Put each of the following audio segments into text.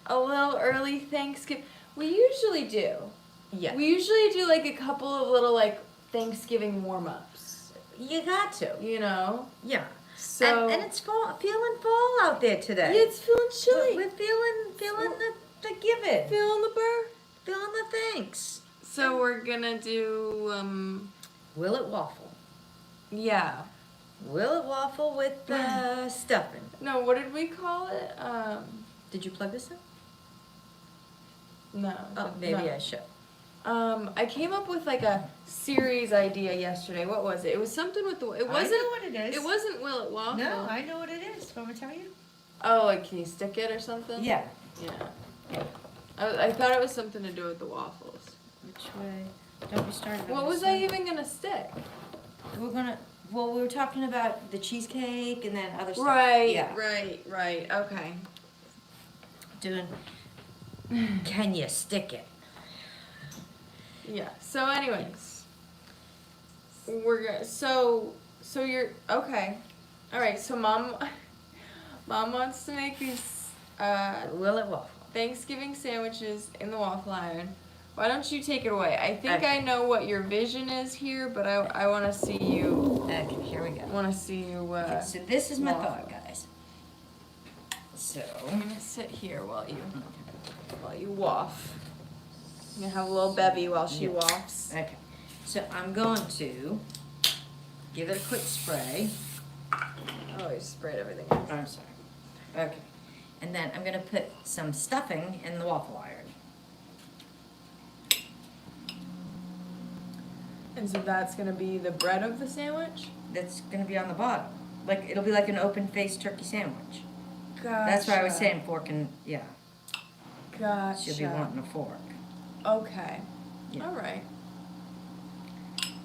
a little early Thanksgiving. We usually do. Yeah. We usually do like a couple of little like Thanksgiving warm-ups. You got to. You know? Yeah. So and it's feeling fall out there today. yeah, it's feeling chilly. We're feeling the giving. Feeling the burr. Feeling the thanks. So we're gonna do Will it waffle? Yeah. Will it waffle with stuffing? No, what did we call it? Did you plug this in? No. Oh, maybe I should. I came up with like a series idea yesterday. What was it? It was something with the. It wasn't. I know what it is. It wasn't Will It Waffle. No, I know what it is. Want me to tell you? Oh, like can you stick it or something? Yeah. Yeah. I thought it was something to do with the waffles. Which way? Don't we start? What was I even gonna stick? Well, we were talking about the cheesecake and then other stuff. Right. Yeah. Right. Okay. Doing. Can you stick it? Yeah. So, anyways, we're gonna. So you're okay. All right. So, mom wants to make these Will it waffle? Thanksgiving sandwiches in the waffle iron. Why don't you take it away? I think Okay. I know what your vision is here, but I want to see you. Okay, here we go. I want to see you. Okay, so this is my waffle. thought, guys. So I'm gonna sit here while you waff. I'm gonna have a little bevy while she wafts. Okay, so I'm going to give it a quick spray. Oh, you sprayed everything. I'm sorry. Okay, and then I'm gonna put some stuffing in the waffle iron. And so that's gonna be the bread of the sandwich? That's gonna be on the bottom. Like it'll be like an open-faced turkey sandwich. Gotcha. That's why I was saying fork and yeah. Gotcha. She'll be wanting a fork. Okay. Yeah. All right.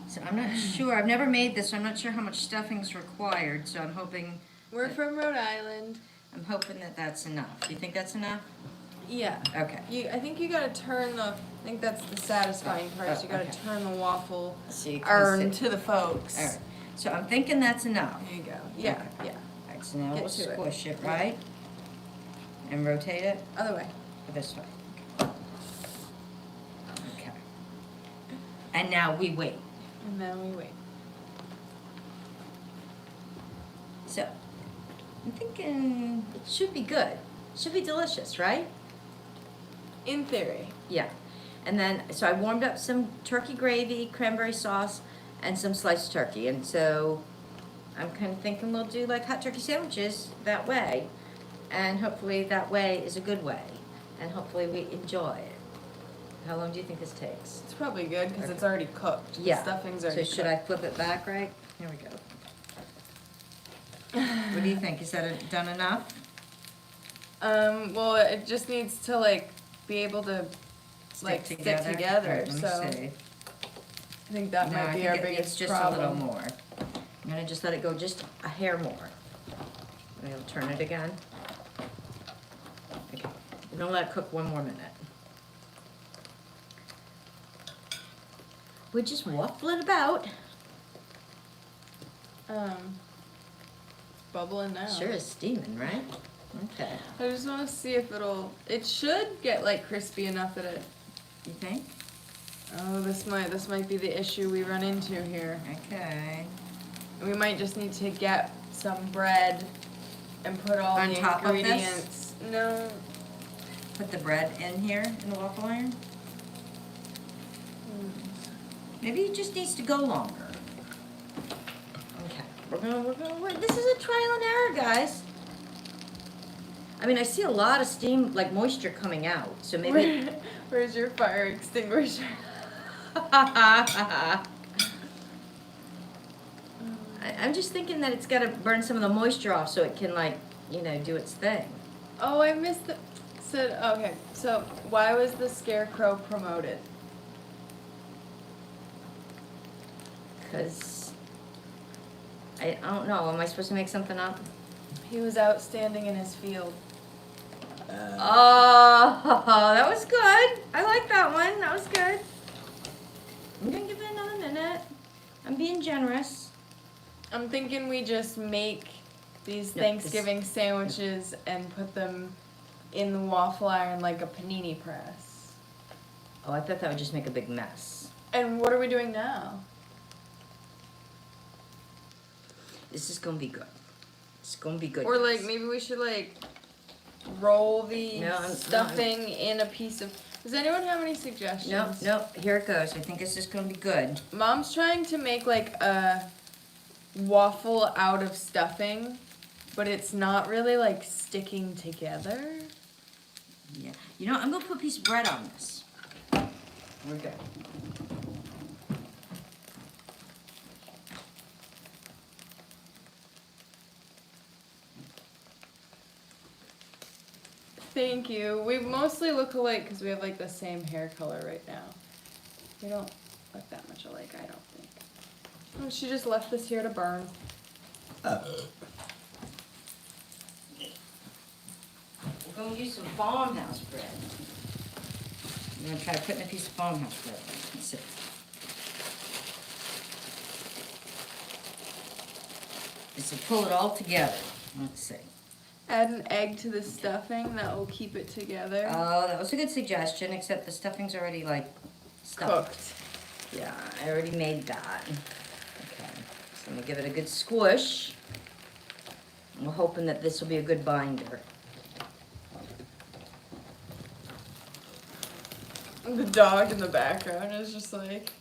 So I'm not sure. I've never made this, so I'm not sure how much stuffing's required. So I'm hoping. We're from Rhode Island. I'm hoping that that's enough. Do you think that's enough? Yeah. Okay. I think you gotta turn the. I think that's the satisfying part. So you gotta okay. turn the waffle So you can urn see. to the folks. All right. So I'm thinking that's enough. There you go. Yeah. Okay. Yeah. All right. So now Get we'll to it. squish it, right? And rotate it Other way. this way. Okay. And now we wait. And then we wait. So I'm thinking it should be good. Should be delicious, right? In theory. Yeah. And then, so I warmed up some turkey gravy, cranberry sauce, and some sliced turkey. And so I'm kind of thinking we'll do like hot turkey sandwiches that way. And hopefully that way is a good way. And hopefully we enjoy it. How long do you think this takes? It's probably good because Okay. it's already cooked. Yeah. The stuffing's So already should I cooked. flip it back, right? Here we go. What do you think? Is that done enough? Well, it just needs to like be able to like stick together. Alright, let me So see. I think that No, might I be think our it needs biggest just problem. a little more. I'm gonna just let it go just a hair more. And I'll turn it again. Okay. We're gonna let it cook one more minute. We just waffle it about. Bubbling now. Sure is steaming, right? Okay. I just want to see if it should get like crispy enough that it. You think? Oh, this might be the issue we run into here. Okay. We might just need to get some bread and put all On the top of this? ingredients. No. Put the bread in here in the waffle iron. Maybe it just needs to go longer. Okay. We're gonna. This is a trial and error, guys. I mean, I see a lot of steam, like moisture coming out. So maybe. Where's your fire extinguisher? I'm just thinking that it's got to burn some of the moisture off so it can, like, do its thing. Oh, I missed the. Okay, so why was the scarecrow promoted? Because I don't know. Am I supposed to make something up? He was outstanding in his field. Oh, that was good. I like that one. That was good. I'm going to give it another minute. I'm being generous. I'm thinking we just make these No, Thanksgiving sandwiches and put them in the waffle iron like a panini press. Oh, I thought that would just make a big mess. And what are we doing now? This is gonna be good. It's gonna be good. Or like guys. maybe we should like roll the No, stuffing in a piece of. Does anyone have any suggestions? No, here it goes. I think this is gonna be good. Mom's trying to make like a waffle out of stuffing, but it's not really like sticking together. Yeah. You know, I'm gonna put a piece of bread on this. Okay. Thank you. We mostly look alike because we have like the same hair color right now. We don't look that much alike, I don't think. Oh, she just left this here to burn. We're gonna use some farmhouse bread. I'm gonna try to put in a piece of farmhouse bread. Let's see. Just to pull it all together. Let's see. Add an egg to the stuffing, that will keep it together. Oh, that was a good suggestion, except the stuffing's already like stuffed. Cooked. Yeah, I already made that. Okay, so I'm gonna give it a good squish. I'm hoping that this will be a good binder. The dog in the background is just like,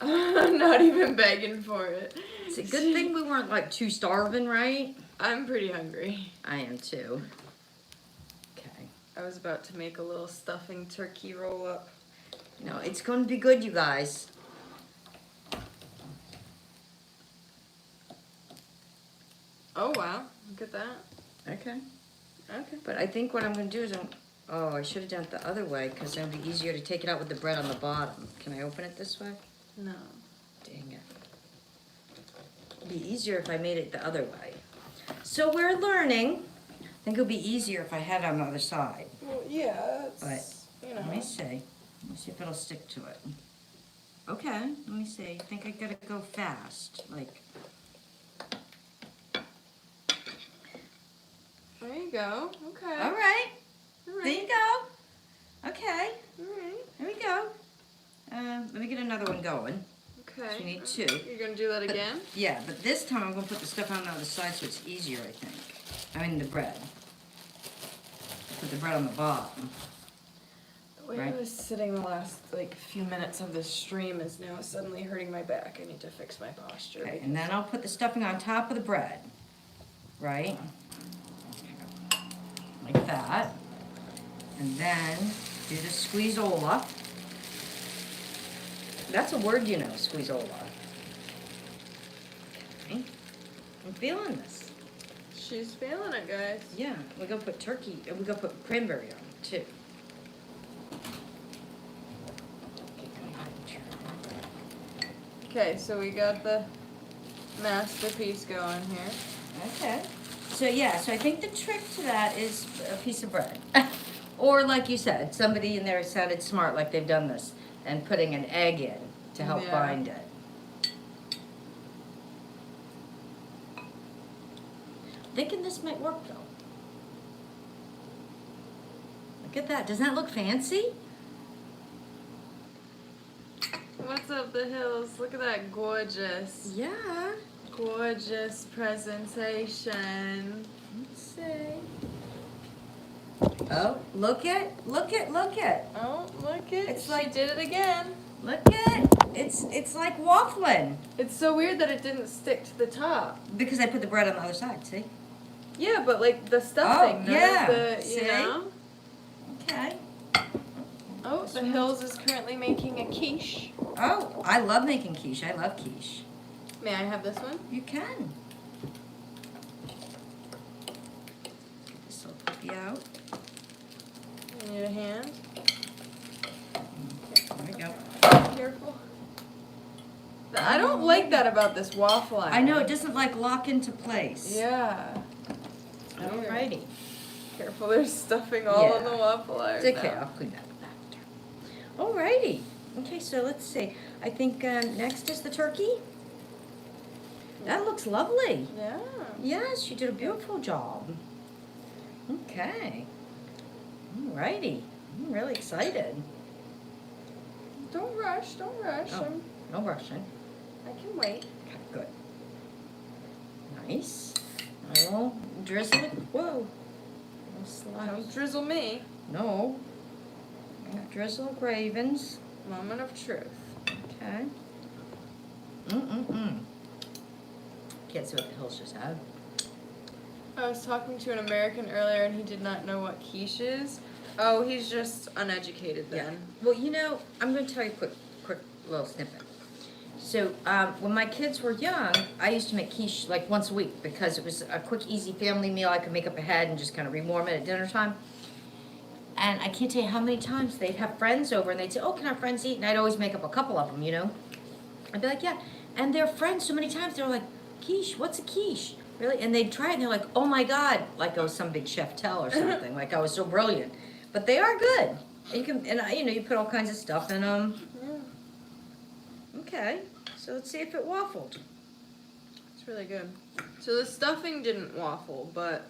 I'm not even begging for it. It's a good thing we weren't like too starving, right? I'm pretty hungry. I am too. Okay. I was about to make a little stuffing turkey roll up. No, it's going to be good, you guys. Oh wow, look at that. Okay. Okay. But I think what I'm going to do is I should have done it the other way because it would be easier to take it out with the bread on the bottom. Can I open it this way? No. Dang it. It'd be easier if I made it the other way. So we're learning. I think it'll be easier if I had it on the other side. Well, yeah, it's, But you know. let me see. Let me see if it'll stick to it. Okay, let me see. I think I gotta go fast. Like, There you go. Okay. all right. All There right. you go. Okay, All right. there we go. Let me get another one going. Okay. So you need two. You're gonna do that again? Yeah, but this time I'm gonna put the stuff on the other side so it's easier, I think. I mean the bread. Put the bread on the bottom. The way Right. I was sitting the last like few minutes of this stream is now suddenly hurting my back. I need to fix my posture. Okay, and then I'll put the stuffing on top of the bread. Right? Like that. And then do the squeezola. That's a word, you know, squeezola. Okay. I'm feeling this. She's feeling it, guys. Yeah, we're gonna put turkey, and we're gonna put cranberry on it too. Okay, so we got the masterpiece going here. Okay. So yeah, so I think the trick to that is a piece of bread. Or like you said, somebody in there sounded smart like they've done this and putting an egg in to help Yeah. bind it. Thinking this might work though. Look at that. Doesn't that look fancy? What's up the hills? Look at that gorgeous, Yeah. gorgeous presentation. Let's see. Oh, look it. Oh, look it. It's She like- did it again. Look it. It's like waffling. It's so weird that it didn't stick to the top. Because I put the bread on the other side, see? Yeah, but like the stuffing, none yeah. of the, See? you know? Okay. Oh, the Hills is currently making a quiche. Oh, I love making quiche. I love quiche. May I have this one? You can. Get this little puppy out. You need a hand? There we go. Careful. I don't like that about this waffle iron. I know, it doesn't like lock into place. Yeah. Alrighty. Careful, there's stuffing all in Yeah. the waffle iron. It's okay, now. I'll clean that up after. Alrighty. Okay, so let's see. I think next is the turkey. That looks lovely. Yeah. Yes, you did a beautiful job. Okay. Alrighty. I'm really excited. Don't rush, don't rush. Oh, no rushing. I can wait. Okay, good. Nice. I will drizzle it. Whoa. Don't drizzle me. No. Drizzle Ravens. Moment of truth. Okay. Mm-mm-mm. Can't see what the hills just had. I was talking to an American earlier and he did not know what quiche is. Oh, he's just uneducated then. Well, you know, I'm going to tell you a quick little snippet. So, when my kids were young, I used to make quiche like once a week because it was a quick, easy family meal. I could make up ahead and just kind of rewarm it at dinner time. And I can't tell you how many times they'd have friends over and they'd say, "Oh, can our friends eat?" And I'd always make up a couple of them, you know. I'd be like, "Yeah." And their friends, so many times, they were like, "Quiche, what's a quiche?" Really? And they'd try it and they're like, "Oh my God," like I was some big chef tell or something, like I was so brilliant. But they are good. And you can, and you know, you put all kinds of stuff in them. Yeah. Okay, so let's see if it waffled. It's really good. So the stuffing didn't waffle, but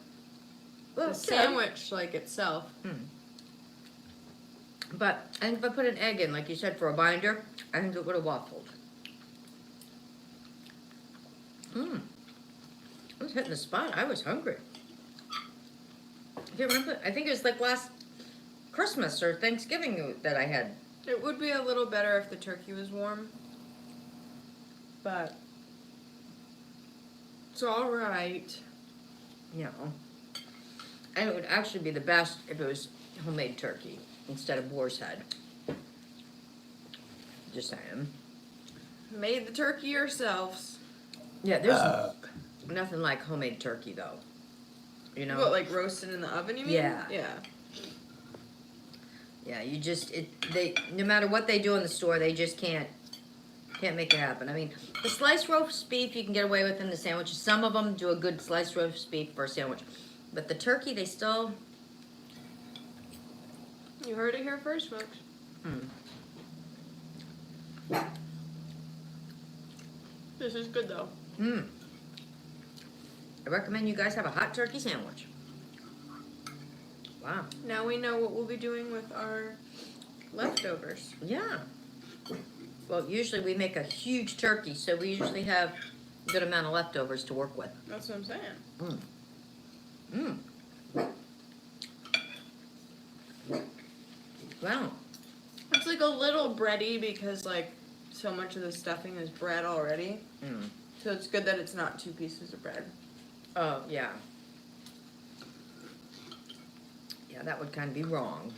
Well, the sandwich, like itself. But I think if I put an egg in, like you said, for a binder, I think it would have waffled. I was hitting the spot. I was hungry. Do you remember? I think it was like last Christmas or Thanksgiving that I had. It would be a little better if the turkey was warm. But it's alright. You know. And it would actually be the best if it was homemade turkey instead of boar's head. Just saying. Made the turkey yourselves. Yeah, there's nothing like homemade turkey though. You know? What, like roasted in the oven, you mean? Yeah. Yeah. Yeah, you just they no matter what they do in the store, they just can't make it happen. I mean, the sliced roast beef you can get away with in the sandwiches. Some of them do a good sliced roast beef for a sandwich, but the turkey they still. You heard it here first, folks. This is good though. I recommend you guys have a hot turkey sandwich. Wow. Now we know what we'll be doing with our leftovers. Yeah. Well, usually we make a huge turkey, so we usually have a good amount of leftovers to work with. That's what I'm saying. Wow. It's like a little bready because like so much of the stuffing is bread already. So it's good that it's not two pieces of bread. Oh, yeah. Yeah, that would kind of be wrong.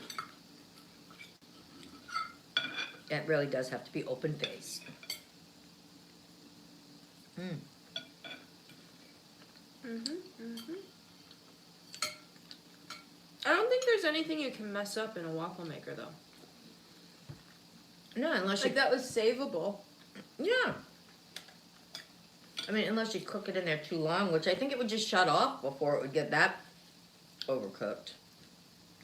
It really does have to be open faced. I don't think there's anything you can mess up in a waffle maker though. No, unless Like you... that was savable. Yeah. I mean, unless you cook it in there too long, which I think it would just shut off before it would get that overcooked.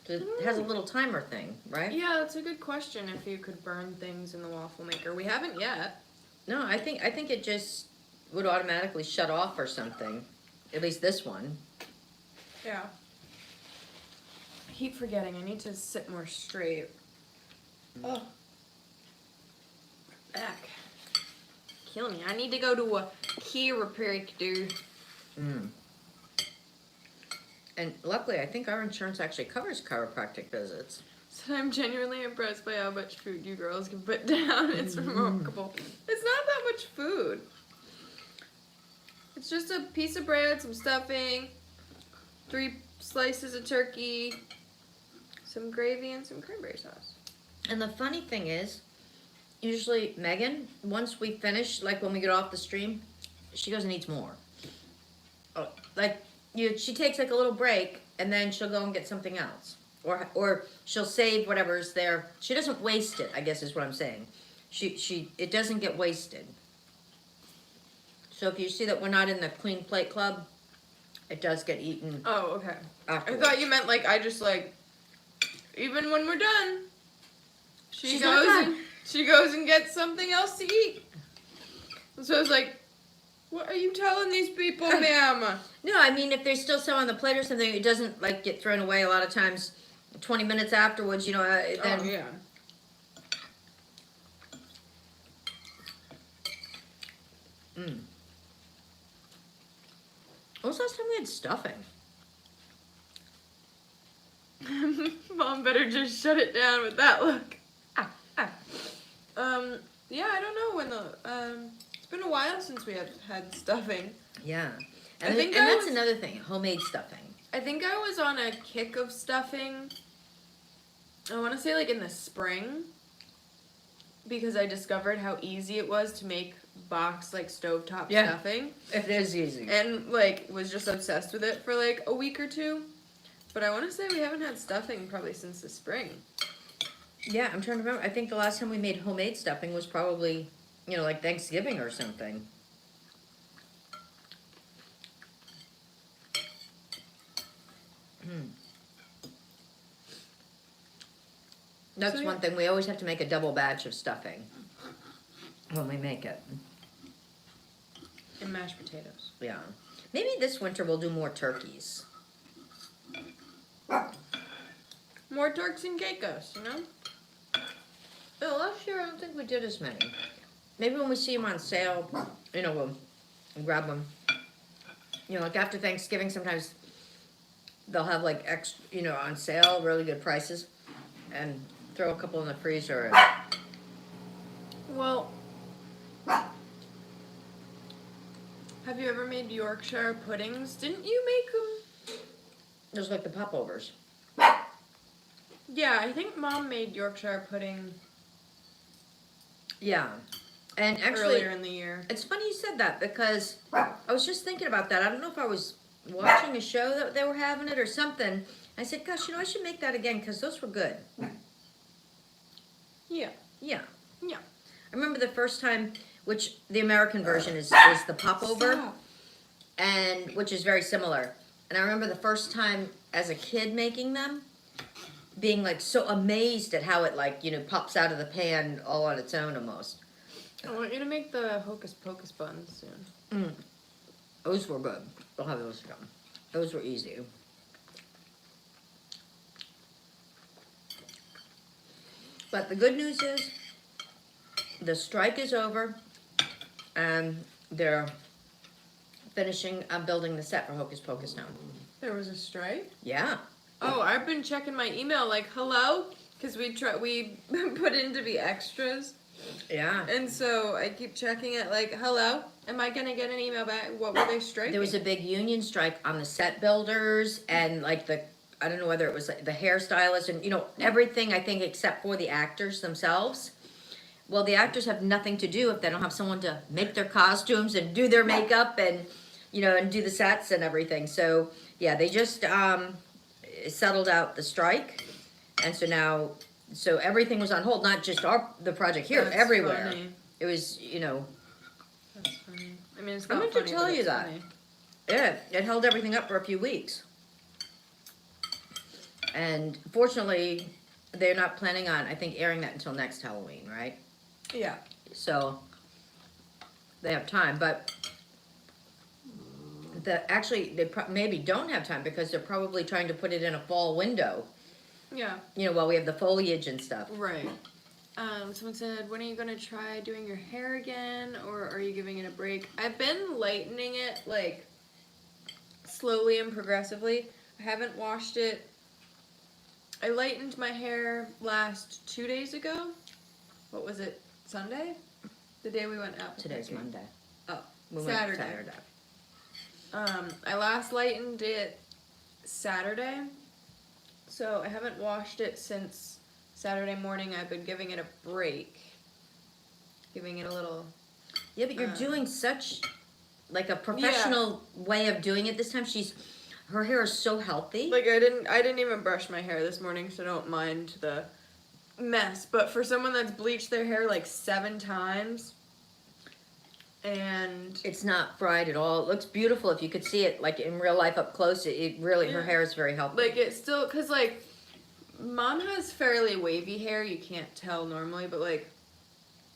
It has a little timer thing, right? Yeah, that's a good question if you could burn things in the waffle maker. We haven't yet. No, I think it just would automatically shut off or something. At least this one. Yeah. I keep forgetting. I need to sit more straight. Oh. Back. Killing me. I need to go to a chiropractor. And luckily, I think our insurance actually covers chiropractic visits. So I'm genuinely impressed by how much food you girls can put down. It's remarkable. It's not that much food. It's just a piece of bread, some stuffing, 3 slices of turkey, some gravy, and some cranberry sauce. And the funny thing is, usually Megan, once we finish, like when we get off the stream, she goes and eats more. She takes like a little break, and then she'll go and get something else. Or she'll save whatever's there. She doesn't waste it, I guess is what I'm saying. It doesn't get wasted. So if you see that we're not in the clean plate club, it does get eaten. Oh, okay. Afterwards. I thought you meant like I just like, even when we're done, she She's not done. goes and gets something else to eat. So I was like, what are you telling these people, ma'am? No, I mean if there's still some on the plate or something, it doesn't like get thrown away. A lot of times, 20 minutes afterwards, you know, then Oh yeah. When was the last time we had stuffing? Mom better just shut it down with that look. Ah. Yeah, I don't know when it's been a while since we had stuffing. Yeah. I And, think and I that's was- another thing, homemade stuffing. I think I was on a kick of stuffing. I want to say like in the spring, because I discovered how easy it was to make box like stovetop Yeah. stuffing, It is easy. and like was just obsessed with it for like a week or two. But I want to say we haven't had stuffing probably since the spring. Yeah, I'm trying to remember. I think the last time we made homemade stuffing was probably, you know, like Thanksgiving or something. That's So, yeah. one thing. We always have to make a double batch of stuffing when we make it. And mashed potatoes. Yeah. Maybe this winter we'll do more turkeys. More Turks and Caicos, you know? Oh, last year I don't think we did as many. Maybe when we see them on sale, you know, we'll grab them. You know, like after Thanksgiving, sometimes they'll have like extra, you know, on sale, really good prices, and throw a couple in the freezer. Well, have you ever made Yorkshire puddings? Didn't you make them? Just like the popovers. Yeah, I think Mom made Yorkshire pudding Yeah, and actually, earlier in the year. it's funny you said that because I was just thinking about that. I don't know if I was watching a show that they were having it or something. I said, gosh, you know, I should make that again because those were good. Yeah. Yeah. Yeah. I remember the first time, which the American version is the popover, Stop. and which is very similar. And I remember the first time as a kid making them, being like so amazed at how it like, you know, pops out of the pan all on its own almost. I want you to make the Hocus Pocus buns soon. Those were good. I'll have those come. Those were easy. But the good news is the strike is over and they're finishing building the set for Hocus Pocus now. There was a strike? Yeah. Oh, I've been checking my email like, hello? Because we put in to be extras. Yeah. And so I keep checking it like, hello? Am I going to get an email back? What were they striking? There was a big union strike on the set builders and like I don't know whether it was like the hairstylists and, you know, everything I think except for the actors themselves. Well, the actors have nothing to do if they don't have someone to make their costumes and do their makeup and, you know, and do the sets and everything. So, yeah, they just settled out the strike. And so now, so everything was on hold, not just the project here, That's everywhere. funny. It was, you know, That's funny. I mean, it's I not meant to funny, tell but you it's that. funny. yeah, it held everything up for a few weeks. And fortunately, they're not planning on, I think, airing that until next Halloween, right? Yeah. So they have time, but actually they maybe don't have time because they're probably trying to put it in a fall window. Yeah. You know, while we have the foliage and stuff. Right. Someone said, when are you going to try doing your hair again, or are you giving it a break? I've been lightening it, like, slowly and progressively. I haven't washed it. I lightened my hair last 2 days ago. What was it? Sunday? The day we went out. Today's hiking. Monday. Oh, We went Saturday. I last lightened it Saturday. So I haven't washed it since Saturday morning. I've been giving it a break. Giving it a little... Yeah, but you're doing such, like, a professional way of doing it this time. Her hair is so healthy. Like, I didn't even brush my hair this morning, so don't mind the mess. But for someone that's bleached their hair, like, 7 times, and... It's not fried at all. It looks beautiful if you could see it, like, in real life up close. It really, her Yeah. hair is very healthy. Like, it's still... Because, like, Mom has fairly wavy hair. You can't tell normally, but, like...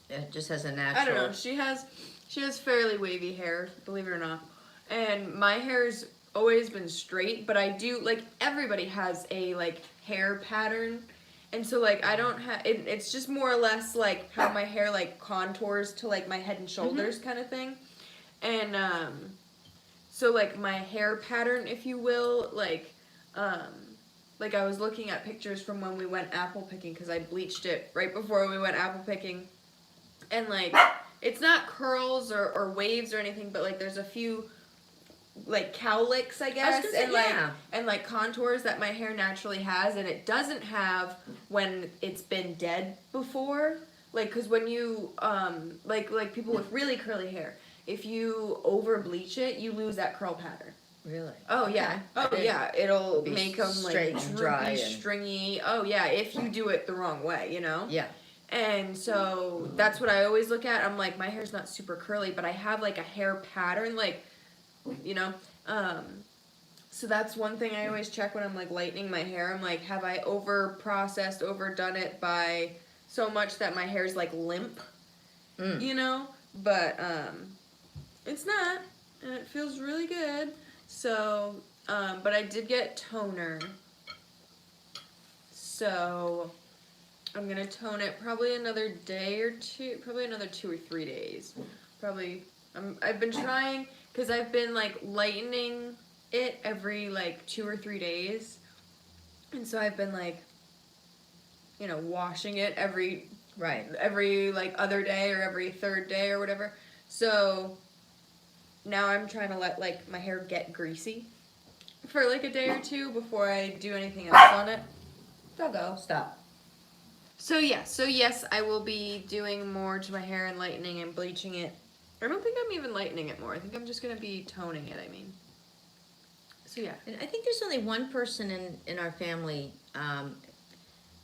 It just has a natural... I don't know. She has fairly wavy hair, believe it or not. And my hair's always been straight, but I do, like, everybody has a, like, hair pattern. And so, like, I don't have, it's just more or less, like, how my hair, like, contours to, like, my head and shoulders kind of thing. And, so, like, my hair pattern, if you will, like, I was looking at pictures from when we went apple picking, because I bleached it right before we went apple picking. And, like, it's not curls or waves or anything, but, like, there's a few, like, cowlicks, I guess, say, and, like, and, like, contours that my hair naturally has, and it doesn't have when it's been dead before. Like, because when you, like, people with really curly hair, if you over bleach it, you lose that curl pattern. Really? Oh, yeah. Oh, yeah. It'll make them, like, and dry and stringy. Oh, yeah, if you do it the wrong way, you know? Yeah. And so that's what I always look at. I'm like, my hair's not super curly, but I have, like, a hair pattern, like, you know? So that's one thing I always check when I'm, like, lightening my hair. I'm like, have I over-processed, overdone it by so much that my hair's, like, limp? You know? But, it's not. And it feels really good. So, but I did get toner. So, I'm gonna tone it probably another day or two, probably another 2 or 3 days. Probably, I've been trying, because I've been, like, lightening it every, like, 2 or 3 days. And so I've been, like, you know, washing it every, like, other day or every third day or whatever. So, now I'm trying to let, like, my hair get greasy for, like, a day or two before I do anything else on it. Go. Stop. So yes, I will be doing more to my hair and lightening and bleaching it. I don't think I'm even lightening it more. I think I'm just gonna be toning it, I mean. So yeah. And I think there's only one person in our family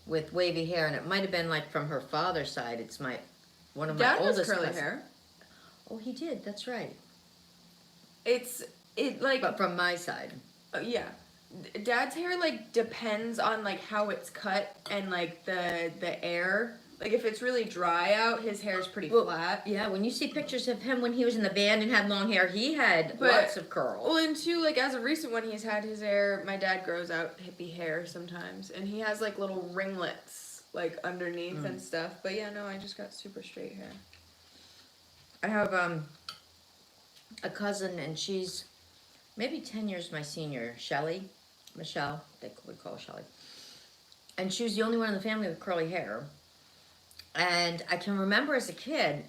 with wavy hair, and it might have been, like, from her father's side. It's one of my Dad oldest has curly cousins. hair. Oh, he did. That's right. But from my side. Yeah. Dad's hair, like, depends on, like, how it's cut and, like, the air. Like, if it's really dry out, his hair's pretty flat. Yeah, when you see pictures of him when he was in the band and had long hair, he had lots of curls. Well, and too, like, as of recent when he's had his hair, my dad grows out hippie hair sometimes. And he has, like, little ringlets, like, underneath and stuff. But yeah, no, I just got super straight hair. I have a cousin, and she's maybe 10 years my senior, Michelle, they would call her Shelly. And she was the only one in the family with curly hair. And I can remember as a kid,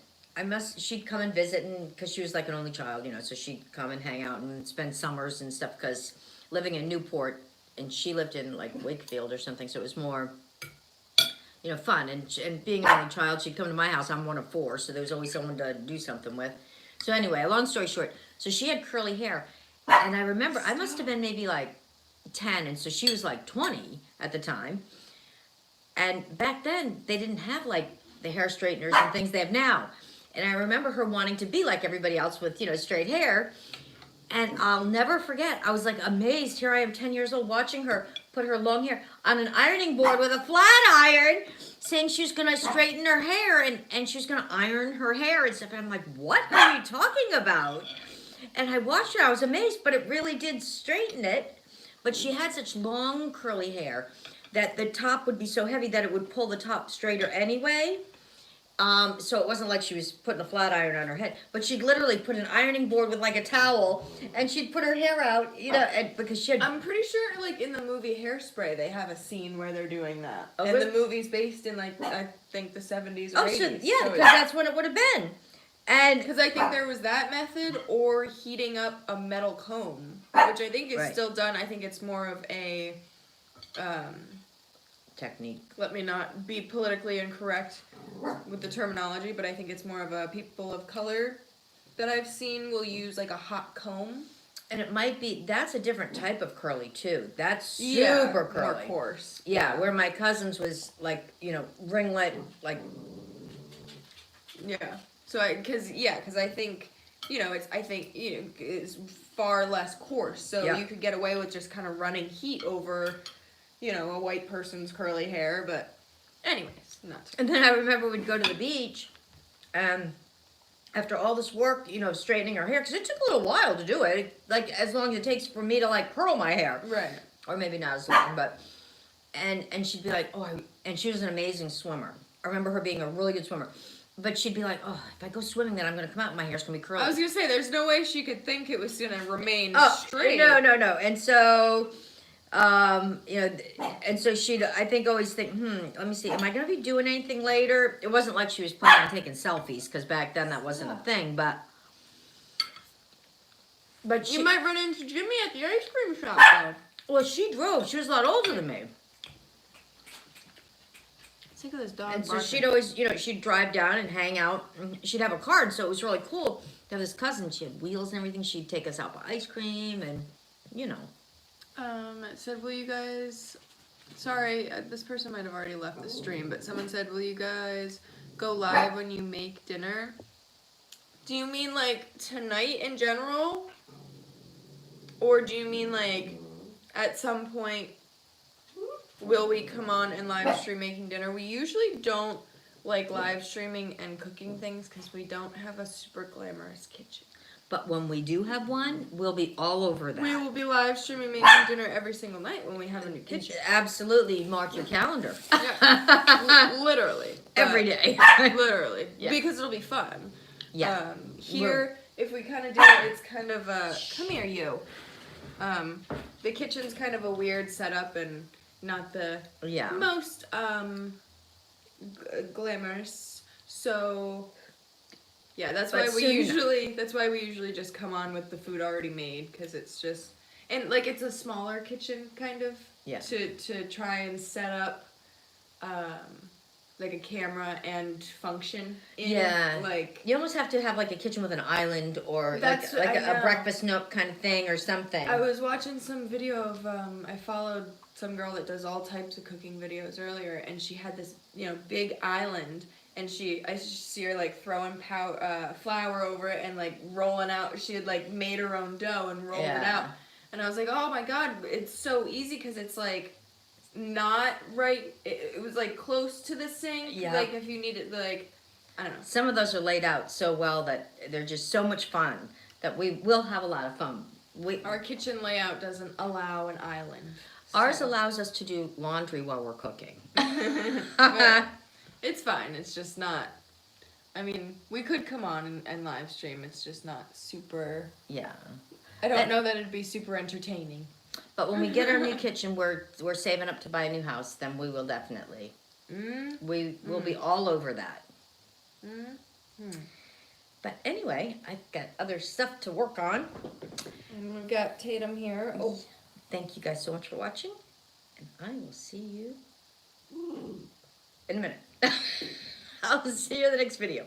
she'd come and visit, and because she was like an only child, you know, so she'd come and hang out and spend summers and stuff, because living in Newport, and she lived in, like, Wakefield or something, so it was more, you know, fun. And being an only child, she'd come to my house. I'm one of 4, so there was always someone to do something with. So anyway, long story short, so she had curly hair. And I remember, I must have been maybe, like, 10, and so she was, like, 20 at the time. And back then, they didn't have, like, the hair straighteners and things they have now. And I remember her wanting to be like everybody else with, you know, straight hair. And I'll never forget, I was, like, amazed. Here I am, 10 years old, watching her put her long hair on an ironing board with a flat iron, saying she was going to straighten her hair, and she was going to iron her hair and stuff. And I'm like, what are you talking about? And I watched her. I was amazed, but it really did straighten it. But she had such long, curly hair that the top would be so heavy that it would pull the top straighter anyway. So it wasn't like she was putting a flat iron on her head, but she'd literally put an ironing board with, like, a towel, and she'd put her hair out, you know, and because she had... I'm pretty sure, like, in the movie Hairspray, they have a scene where they're doing that. Oh, and really? the movie's based in, like, I think the 70s or 80s. So yeah, because that's what it would have been. And because I think there was that method, or heating up a metal comb, which I think is still done. I think it's more of a... technique. Let me not be politically incorrect with the terminology, but I think it's more of a people of color that I've seen will use, like, a hot comb. And it might be, that's a different type of curly too. That's super curly. More coarse. Yeah, where my cousin's was, like, you know, ringlet, like... Yeah. So because I think, you know, it's far less coarse. So you could get away with just kind of running heat over, you know, a white person's curly hair, but anyways, not. And then I remember we'd go to the beach, and after all this work, you know, straightening her hair, because it took a little while to do it, like as long as it takes for me to like curl my hair, Right. or maybe not as long, but and she'd be like, oh, and she was an amazing swimmer. I remember her being a really good swimmer, but she'd be like, oh, if I go swimming, then I'm gonna come out and my hair's gonna be curly. I was gonna say, there's no way she could think it was gonna remain straight. No, and so. You know, and so she'd, I think, always think, let me see, am I going to be doing anything later? It wasn't like she was planning on taking selfies, because back then that wasn't a thing, but she, You might run into Jimmy at the ice cream shop, though. well, she drove. She was a lot older than me. Think of this dog And so barking. she'd always, you know, she'd drive down and hang out, and she'd have a card, so it was really cool to have this cousin. She had wheels and everything. She'd take us out for ice cream, and, you know. It said, will you guys, sorry, this person might have already left the stream, but someone said, will you guys go live when you make dinner? Do you mean like tonight in general? Or do you mean like at some point will we come on and live stream making dinner? We usually don't like live streaming and cooking things because we don't have a super glamorous kitchen. But when we do have one, we'll be all over that. We will be live streaming making dinner every single night when we have a new kitchen. Absolutely, mark your calendar. Yeah. Literally. Every day. Literally. Yeah. Because it'll be fun. Yeah. Here, if we kind of do it, it's kind of a, come here, you. The kitchen's kind of a weird setup and not the most glamorous. So yeah, that's why we usually just come on with the food already made, because it's just, and like it's a smaller kitchen kind of to try and set up like a camera and function in. Like you almost have to have like a kitchen with an island, or That's- like I a know. breakfast nook kind of thing or something. I was watching some video of I followed some girl that does all types of cooking videos earlier, and she had this, you know, big island, and I just see her like throwing flour over it and like rolling out. She had like made her own dough and rolled it out, and I was like, oh my god, it's so easy because it's like not right. It was like close to the sink. Yeah. Like if you need it, like I don't know. Some of those are laid out so well that they're just so much fun that we will have a lot of fun. Our kitchen layout doesn't allow an island. Ours so. allows us to do laundry while we're cooking. But it's fine. It's just not. I mean, we could come on and live stream. It's just not super. Yeah. I don't know that it'd be super entertaining. But when we get our new kitchen, we're saving up to buy a new house. Then we will definitely. We will be all over that. But anyway, I've got other stuff to work on. And we've got Tatum here. Oh, thank you guys so much for watching, and I will see you in a minute. I'll see you in the next video.